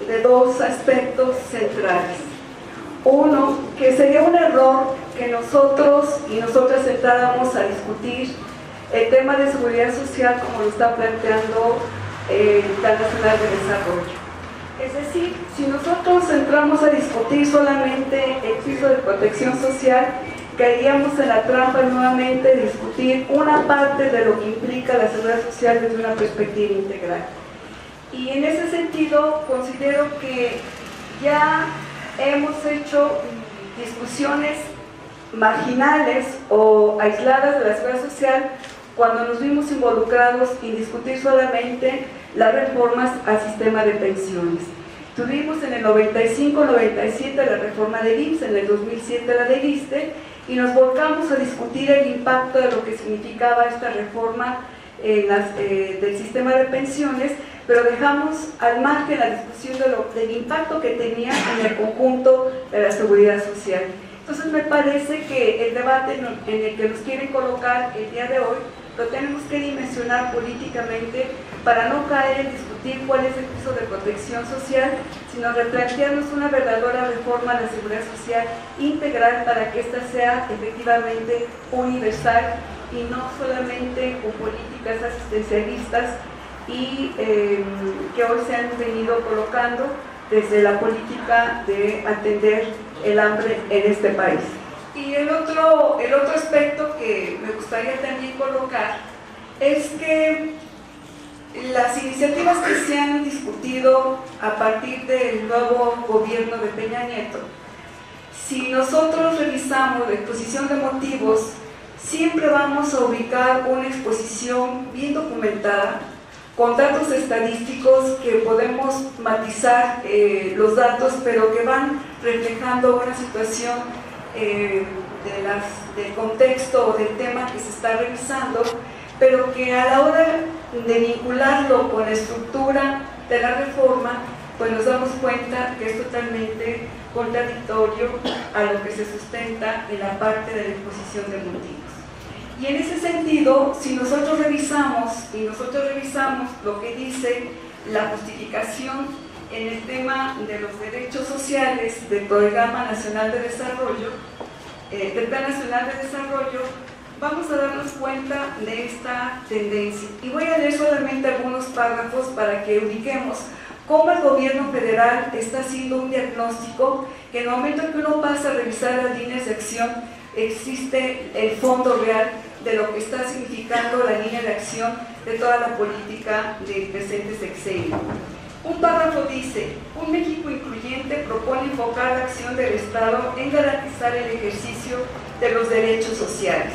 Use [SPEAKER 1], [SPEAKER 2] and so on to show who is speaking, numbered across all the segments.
[SPEAKER 1] de dos aspectos centrales. Uno, que sería un error que nosotros y nosotras entráramos a discutir el tema de seguridad social como lo está planteando el Plan Nacional de Desarrollo. Es decir, si nosotros entramos a discutir solamente el piso de protección social, caeríamos en la trampa nuevamente de discutir una parte de lo que implica la seguridad social desde una perspectiva integral. Y en ese sentido considero que ya hemos hecho discusiones marginales o aisladas de la seguridad social cuando nos vimos involucrados en discutir solamente las reformas al sistema de pensiones. Tuvimos en el 95-97 la reforma del IMSS, en el 2007 la del ISSSTE, y nos volcamos a discutir el impacto de lo que significaba esta reforma del sistema de pensiones, pero dejamos al margen la discusión del impacto que tenía en el conjunto de la seguridad social. Entonces me parece que el debate en el que nos quieren colocar el día de hoy lo tenemos que dimensionar políticamente para no caer en discutir cuál es el piso de protección social, sino replantearnos una verdadera reforma a la seguridad social integral para que ésta sea efectivamente universal y no solamente con políticas asistencialistas y que hoy se han venido colocando desde la política de atender el hambre en este país. Y el otro aspecto que me gustaría también colocar es que las iniciativas que se han discutido a partir del nuevo gobierno de Peña Nieto, si nosotros revisamos la exposición de motivos, siempre vamos a ubicar una exposición bien documentada, con datos estadísticos que podemos matizar los datos, pero que van reflejando una situación del contexto o del tema que se está revisando, pero que a la hora de vincularlo con la estructura de la reforma, pues nos damos cuenta que es totalmente contradictorio a lo que se sustenta en la parte de la exposición de motivos. Y en ese sentido, si nosotros revisamos lo que dice la justificación en el tema de los derechos sociales del Programa Nacional de Desarrollo, del Plan Nacional de Desarrollo, vamos a darnos cuenta de esta tendencia. Y voy a leer solamente algunos párrafos para que ubiquemos cómo el gobierno federal está haciendo un diagnóstico que en el momento en que uno pasa a revisar las líneas de acción, existe el fondo real de lo que está significando la línea de acción de toda la política del presente sexenio. Un párrafo dice: un México incluyente propone enfocar la acción del Estado en garantizar el ejercicio de los derechos sociales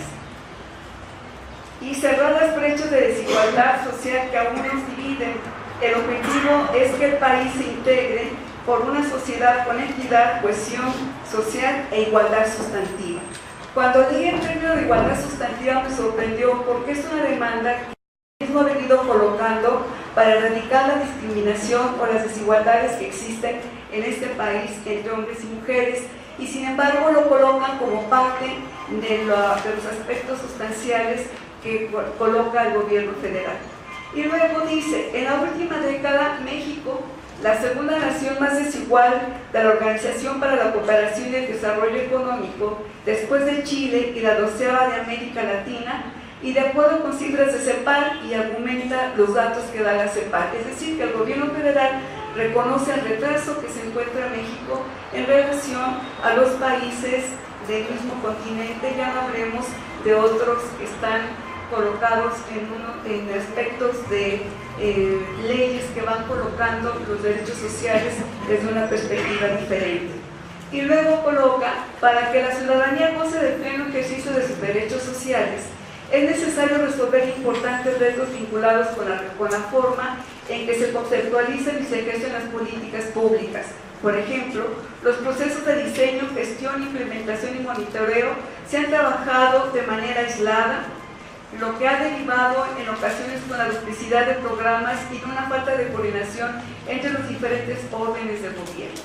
[SPEAKER 1] y cerrar las brechas de desigualdad social que aún nos dividen. El objetivo es que el país se integre por una sociedad con equidad, cohesión social e igualdad sustantiva. Cuando leí el término de igualdad sustantiva me sorprendió porque es una demanda que mismo ha venido colocando para erradicar la discriminación o las desigualdades que existen en este país entre hombres y mujeres, y sin embargo lo colocan como parte de los aspectos sustanciales que coloca el gobierno federal. Y luego dice: en la última década México, la segunda nación más desigual de la Organización para la Cooperación y el Desarrollo Económico, después de Chile y la 12ª de América Latina, y de acuerdo con cifras de CEPAL, y argumenta los datos que da la CEPAL. Es decir, que el gobierno federal reconoce el retraso que se encuentra México en relación a los países del mismo continente. Ya no hablemos de otros que están colocados en aspectos de leyes que van colocando los derechos sociales desde una perspectiva diferente. Y luego coloca: para que la ciudadanía goce del pleno ejercicio de sus derechos sociales, es necesario resolver importantes retos vinculados con la forma en que se conceptualizan y se ejercen las políticas públicas. Por ejemplo, los procesos de diseño, gestión, implementación y monitoreo se han trabajado de manera aislada, lo que ha derivado en ocasiones con la duplicidad de programas y una falta de coordinación entre los diferentes órdenes de gobierno.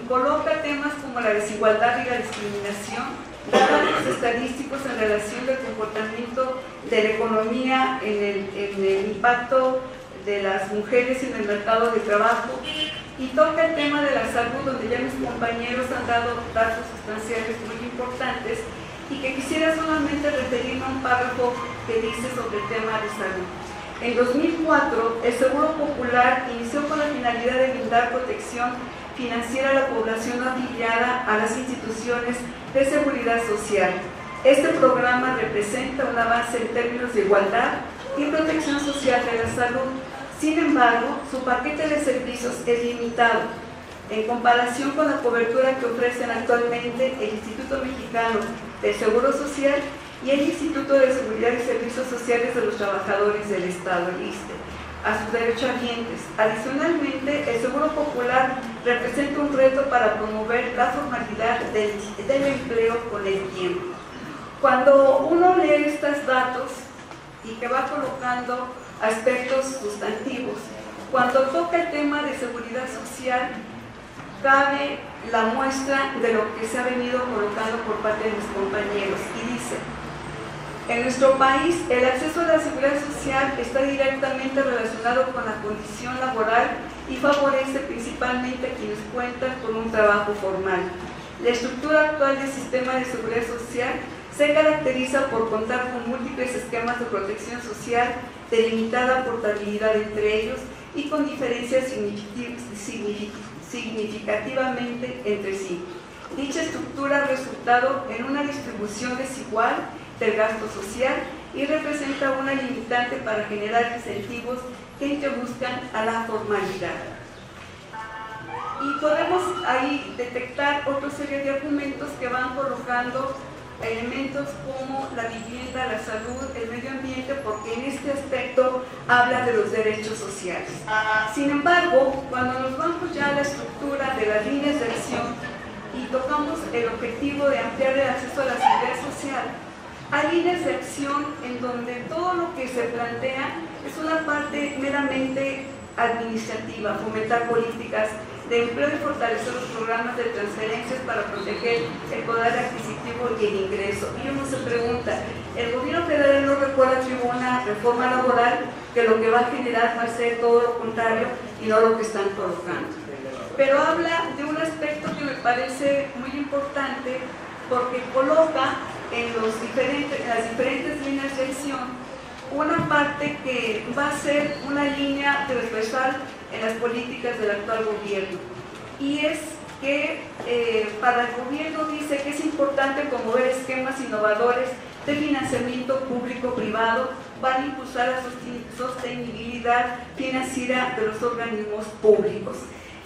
[SPEAKER 1] Coloca temas como la desigualdad y la discriminación, datos estadísticos en relación del comportamiento de la economía en el impacto de las mujeres en el mercado de trabajo, y toca el tema de la salud, donde ya mis compañeros han dado datos sustanciales muy importantes y que quisiera solamente referirme a un párrafo que dice sobre el tema de salud. En 2004, el Seguro Popular inició con la finalidad de brindar protección financiera a la población afiliada a las instituciones de seguridad social. Este programa representa un avance en términos de igualdad y protección social de la salud. Sin embargo, su paquete de servicios es limitado en comparación con la cobertura que ofrecen actualmente el Instituto Mexicano del Seguro Social y el Instituto de Seguridad y Servicios Sociales de los Trabajadores del Estado, el ISSSTE, a sus derechohabientes. Adicionalmente, el Seguro Popular representa un reto para promover la formalidad del empleo con el tiempo. Cuando uno lee estos datos y que va colocando aspectos sustantivos, cuando toca el tema de seguridad social, cabe la muestra de lo que se ha venido colocando por parte de mis compañeros y dice: en nuestro país el acceso a la seguridad social está directamente relacionado con la condición laboral y favorece principalmente a quienes cuentan con un trabajo formal. La estructura actual del sistema de seguridad social se caracteriza por contar con múltiples esquemas de protección social, delimitada portabilidad entre ellos y con diferencias significativamente entre sí. Dicha estructura ha resultado en una distribución desigual del gasto social y representa una limitante para generar incentivos que introduzcan a la formalidad. Y podemos ahí detectar otra serie de argumentos que van colocando elementos como la vivienda, la salud, el medio ambiente, porque en este aspecto habla de los derechos sociales. Sin embargo, cuando nos vamos ya a la estructura de las líneas de acción y tocamos el objetivo de ampliar el acceso a la seguridad social, hay líneas de acción en donde todo lo que se plantea es una parte meramente administrativa: fomentar políticas de empleo y fortalecer los programas de transferencias para proteger el poder adquisitivo y el ingreso. Y uno se pregunta, ¿el gobierno federal no recuerda una reforma laboral que lo que va a generar va a ser todo lo contrario y no lo que están colocando? Pero habla de un aspecto que me parece muy importante, porque coloca en las diferentes líneas de acción una parte que va a ser una línea transversal en las políticas del actual gobierno, y es que para el gobierno dice que es importante promover esquemas innovadores de financiamiento público-privado para impulsar la sostenibilidad financiera de los organismos públicos.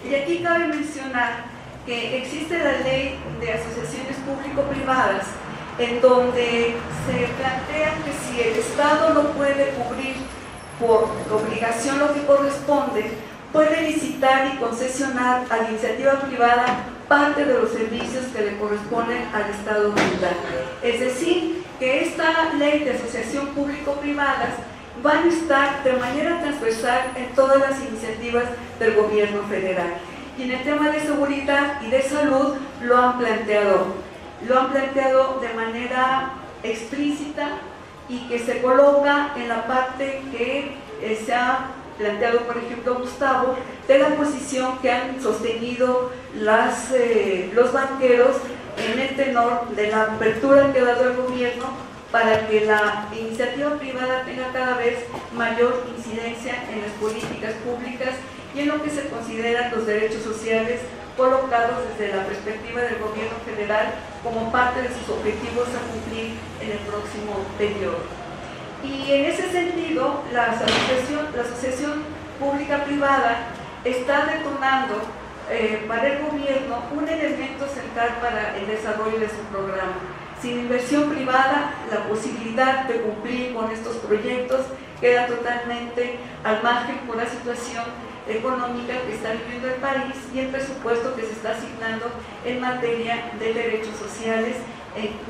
[SPEAKER 1] Y aquí cabe mencionar que existe la ley de asociaciones público-privadas, en donde se plantea que si el Estado no puede cubrir por obligación lo que corresponde, puede licitar y concesionar a la iniciativa privada parte de los servicios que le corresponden al Estado brindar. Es decir, que esta ley de asociación público-privadas van a estar de manera transversal en todas las iniciativas del gobierno federal. Y en el tema de seguridad y de salud lo han planteado de manera explícita, y que se coloca en la parte que se ha planteado, por ejemplo, Gustavo, de la posición que han sostenido los banqueros en el tenor de la apertura que ha dado el gobierno para que la iniciativa privada tenga cada vez mayor incidencia en las políticas públicas y en lo que se consideran los derechos sociales, colocados desde la perspectiva del gobierno federal como parte de sus objetivos a cumplir en el próximo periodo. Y en ese sentido, la asociación pública-privada está detonando para el gobierno un elemento central para el desarrollo de su programa. Sin inversión privada, la posibilidad de cumplir con estos proyectos queda totalmente al margen por la situación económica que está viviendo el país y el presupuesto que se está asignando en materia de derechos sociales,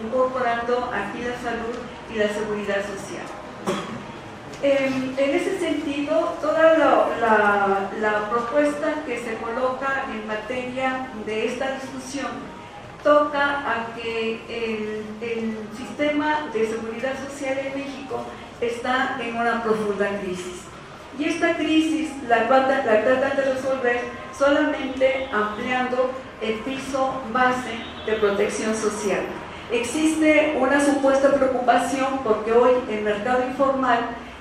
[SPEAKER 1] incorporando aquí la salud y la seguridad social. En ese sentido, toda la propuesta que se coloca en materia de esta discusión toca a que el sistema de seguridad social en México está en una profunda crisis. Y esta crisis la tratan de resolver solamente ampliando el piso base de protección social. Existe una supuesta preocupación porque hoy el mercado informal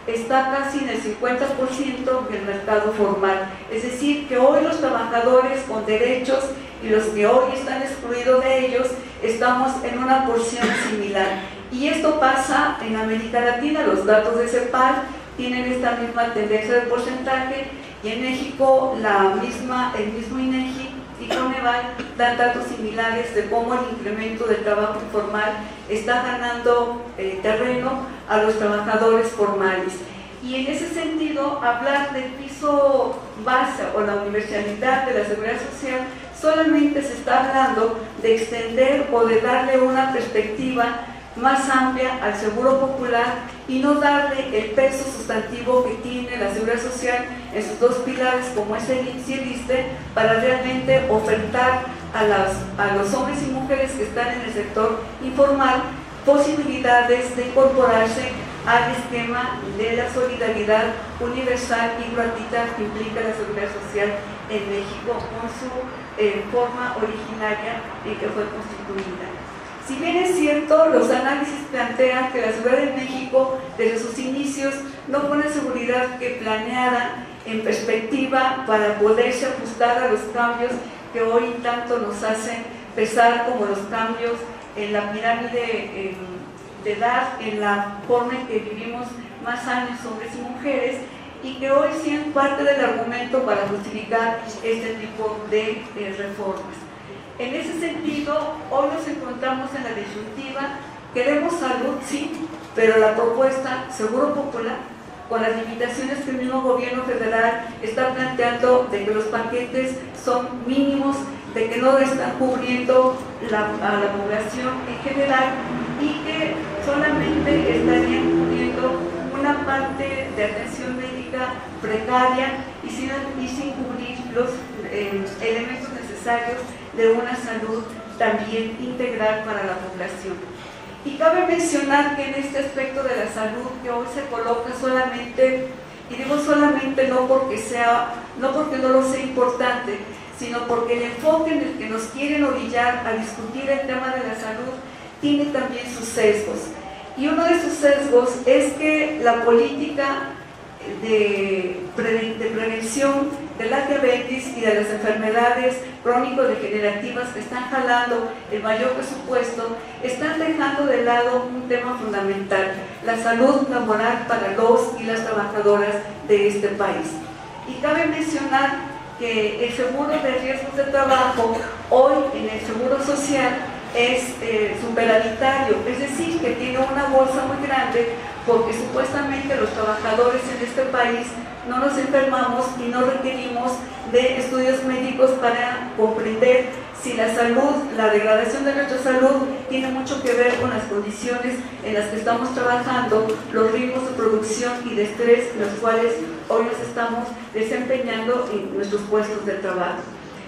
[SPEAKER 1] está casi en el 50% del mercado formal, es decir, que hoy los trabajadores con derechos y los que hoy están excluidos de ellos estamos en una porción similar. Y esto pasa en América Latina, los datos de CEPAL tienen esta misma tendencia de porcentaje, y en México el mismo INEGI y Coneval dan datos similares de cómo el incremento del trabajo informal está ganando terreno a los trabajadores formales. Y en ese sentido, hablar del piso base o la universalidad de la seguridad social solamente se está hablando de extender o de darle una perspectiva más amplia al seguro popular y no darle el peso sustantivo que tiene la seguridad social en sus dos pilares, como es el IMSS y el ISSSTE, para realmente ofertar a los hombres y mujeres que están en el sector informal posibilidades de incorporarse al esquema de la solidaridad universal y gratuita que implica la seguridad social en México con su forma originaria en que fue constituida. Si bien es cierto, los análisis plantean que la seguridad de México desde sus inicios no fue una seguridad que planeara en perspectiva para poderse ajustar a los cambios que hoy tanto nos hacen pesar, como los cambios en la pirámide de edad, en la forma en que vivimos más años hombres y mujeres, y que hoy sean parte del argumento para justificar este tipo de reformas. En ese sentido, hoy nos encontramos en la disyuntiva: queremos salud, sí, pero la propuesta seguro popular, con las limitaciones que el mismo gobierno federal está planteando de que los paquetes son mínimos, de que no están cubriendo a la población en general y que solamente estarían cubriendo una parte de atención médica precaria y sin cubrir los elementos necesarios de una salud también integral para la población. Y cabe mencionar que en este aspecto de la salud que hoy se coloca solamente, y digo solamente no porque no lo sea importante, sino porque el enfoque en el que nos quieren orillar a discutir el tema de la salud tiene también sus sesgos. Y uno de sus sesgos es que la política de prevención de la diabetes y de las enfermedades crónico-degenerativas que están jalando el mayor presupuesto, están dejando de lado un tema fundamental: la salud laboral para los y las trabajadoras de este país. Y cabe mencionar que el seguro de riesgos de trabajo hoy en el seguro social es superavitario, es decir, que tiene una bolsa muy grande, porque supuestamente los trabajadores en este país no nos enfermamos y no requerimos de estudios médicos para comprender si la salud, la degradación de nuestra salud tiene mucho que ver con las condiciones en las que estamos trabajando, los ritmos de producción y de estrés en los cuales hoy nos estamos desempeñando en nuestros puestos de trabajo.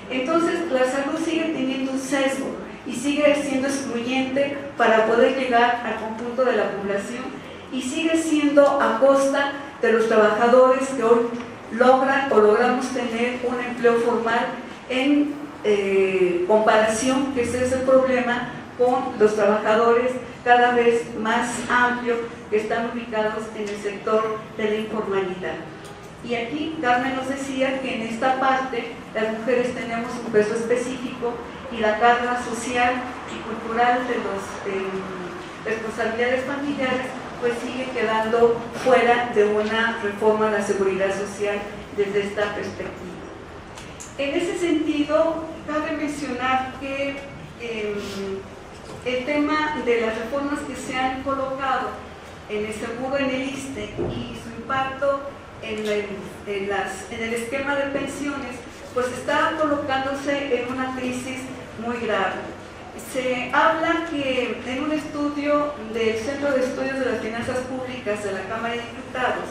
[SPEAKER 1] Entonces, la salud sigue teniendo un sesgo y sigue siendo excluyente para poder llegar al conjunto de la población, y sigue siendo a costa de los trabajadores que hoy logramos tener un empleo formal en comparación, que ese es el problema, con los trabajadores cada vez más amplios que están ubicados en el sector de la informalidad. Y aquí Carmen nos decía que en esta parte las mujeres tenemos un peso específico y la carga social y cultural de las responsabilidades familiares pues sigue quedando fuera de una reforma a la seguridad social desde esta perspectiva. En ese sentido, cabe mencionar que el tema de las reformas que se han colocado en el seguro, en el ISSSTE, y su impacto en el esquema de pensiones, pues está colocándose en una crisis muy grave. Se habla que en un estudio del Centro de Estudios de las Finanzas Públicas de la Cámara de Diputados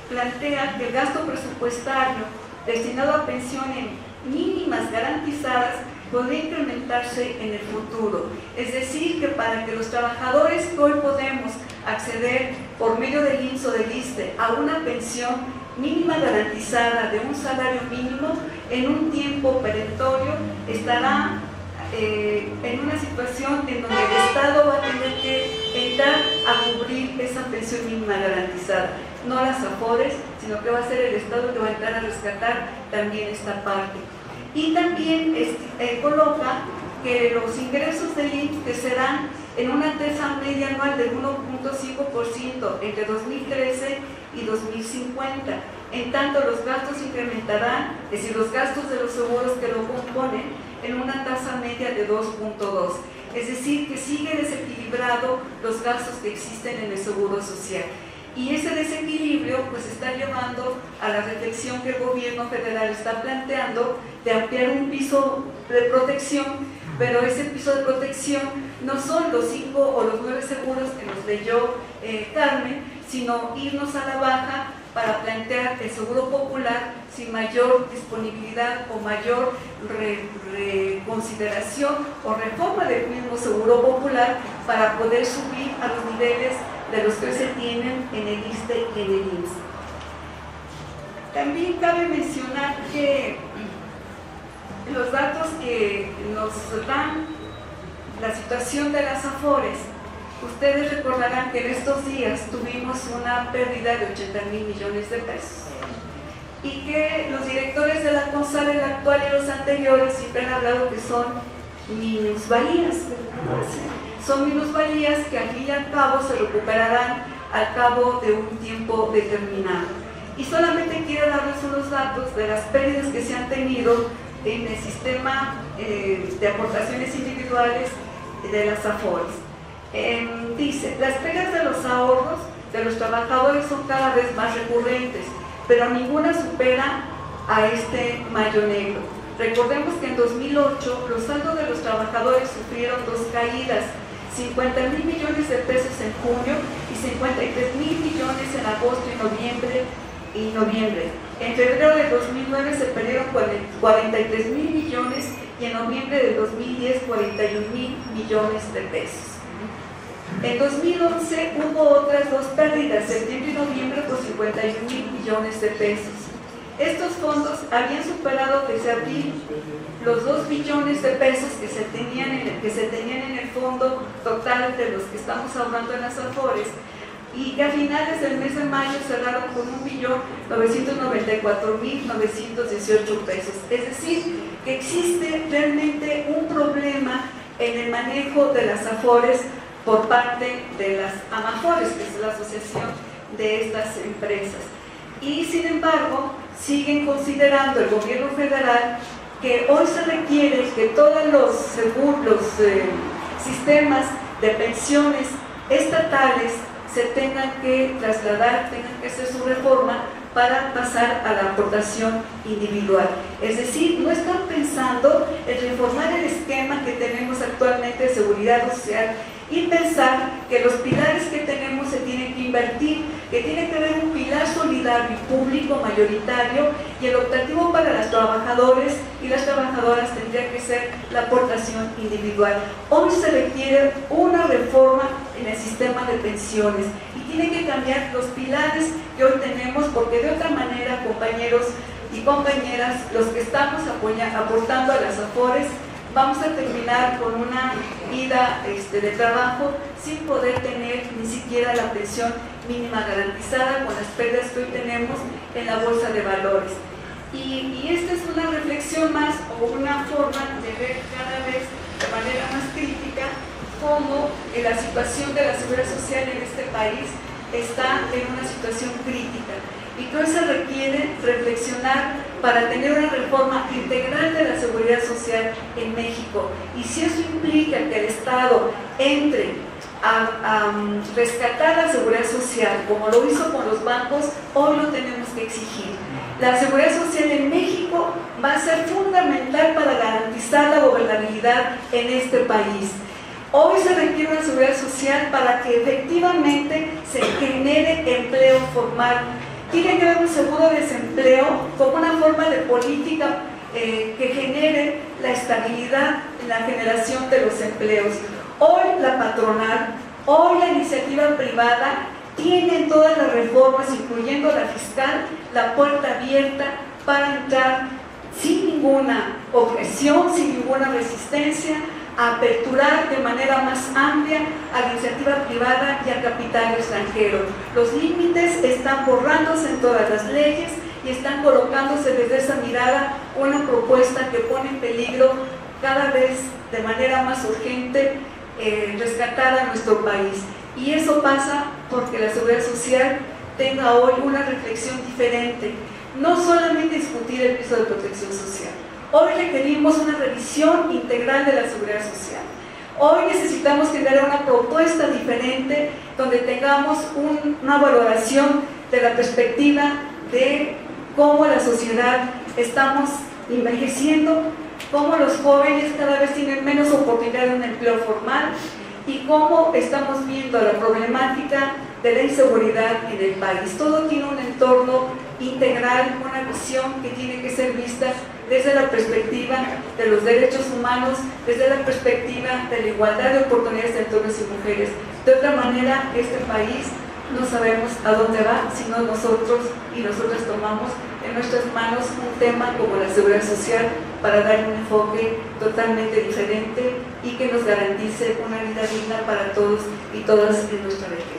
[SPEAKER 1] plantea que el gasto presupuestario destinado a pensiones mínimas garantizadas podría incrementarse en el futuro. Es decir, que para que los trabajadores que hoy podemos acceder por medio del IMSS o del ISSSTE a una pensión mínima garantizada de un salario mínimo, en un tiempo tiempo perentorio estará en una situación en donde el Estado va a tener que entrar a cubrir esa pensión mínima garantizada, no las AFORES, sino que va a ser el Estado que va a entrar a rescatar también esta parte. Y también coloca que los ingresos del IMSS que serán en una tasa media anual del 1.5% entre 2013 y 2050. En tanto, los gastos incrementarán, es decir, los gastos de los seguros que lo componen, en una tasa media de 2.2. Es decir, que sigue desequilibrado los gastos que existen en el seguro social. Y ese desequilibrio pues está llevando a la reflexión que el gobierno federal está planteando de ampliar un piso de protección, pero ese piso de protección no son los 5 o los 9 seguros que nos leyó Carmen, sino irnos a la baja para plantear el seguro popular sin mayor disponibilidad o mayor reconsideración o reforma del mismo seguro popular para poder subir a los niveles de los que se tienen en el ISSSTE y en el IMSS. También cabe mencionar que los datos que nos dan la situación de las AFORES, ustedes recordarán que en estos días tuvimos una pérdida de 80,000 millones de pesos y que los directores de la CONSAL, el actual y los anteriores, siempre han hablado que son minusvalías. Son minusvalías que al fin y al cabo se recuperarán al cabo de un tiempo determinado. Y solamente quiero darles unos datos de las pérdidas que se han tenido en el sistema de aportaciones individuales de las AFORES. Dice, las pérdidas de los ahorros de los trabajadores son cada vez más recurrentes, pero ninguna supera a este mayo negro. Recordemos que en 2008 los saldos de los trabajadores sufrieron dos caídas, 50,000 millones de pesos en junio y 53,000 millones en agosto y noviembre. En febrero de 2009 se perdieron 43,000 millones y en noviembre de 2010 41,000 millones de pesos. En 2011 hubo otras dos pérdidas, septiembre y noviembre, por 51,000 millones de pesos. Estos fondos habían superado desde abril los 2 billones de pesos que se tenían en el fondo total de los que estamos hablando en las AFORES, y que a finales del mes de mayo cerraron con 1.994.918 pesos. Es decir, que existe realmente un problema en el manejo de las AFORES por parte de las AMAFORES, que es la asociación de estas empresas. Y sin embargo, siguen considerando el gobierno federal que hoy se requiere que todos los sistemas de pensiones estatales se tengan que trasladar, tengan que hacer su reforma para pasar a la aportación individual. Es decir, no están pensando en reformar el esquema que tenemos actualmente de seguridad social y pensar que los pilares que tenemos se tienen que invertir, que tiene que haber un pilar solidario y público mayoritario, y el optativo para las trabajadoras y las trabajadoras tendría que ser la aportación individual. Hoy se requiere una reforma en el sistema de pensiones y tiene que cambiar los pilares que hoy tenemos, porque de otra manera, compañeros y compañeras, los que estamos aportando a las AFORES, vamos a terminar con una vida de trabajo sin poder tener ni siquiera la pensión mínima garantizada, con las pérdidas que hoy tenemos en la bolsa de valores. Y esta es una reflexión más, o una forma de ver cada vez de manera más crítica cómo la situación de la seguridad social en este país está en una situación crítica. Y todo se requiere reflexionar para tener una reforma integral de la seguridad social en México. Y si eso implica que el Estado entre a rescatar la seguridad social, como lo hizo con los bancos, hoy lo tenemos que exigir. La seguridad social en México va a ser fundamental para garantizar la gobernabilidad en este país. Hoy se requiere una seguridad social para que efectivamente se genere empleo formal. Tiene que haber un seguro de desempleo como una forma de política que genere la estabilidad en la generación de los empleos. Hoy la patronal, hoy la iniciativa privada tienen todas las reformas, incluyendo la fiscal, la puerta abierta para entrar sin ninguna objeción, sin ninguna resistencia, a aperturar de manera más amplia a la iniciativa privada y al capital extranjero. Los límites están borrándose en todas las leyes y están colocándose desde esa mirada una propuesta que pone en peligro cada vez de manera más urgente rescatar a nuestro país. Y eso pasa porque la Seguridad Social tenga hoy una reflexión diferente, no solamente discutir el piso de protección social. Hoy requerimos una revisión integral de la seguridad social. Hoy necesitamos generar una propuesta diferente donde tengamos una valoración de la perspectiva de cómo la sociedad estamos envejeciendo, cómo los jóvenes cada vez tienen menos oportunidad de un empleo formal y cómo estamos viendo la problemática de la inseguridad en el país. Todo tiene un entorno integral, una visión que tiene que ser vista desde la perspectiva de los derechos humanos, desde la perspectiva de la igualdad de oportunidades entre hombres y mujeres. De otra manera, este país no sabemos a dónde va, sino nosotros y nosotras tomamos en nuestras manos un tema como la seguridad social para dar un enfoque totalmente diferente y que nos garantice una vida digna para todos y todas en nuestra vejez.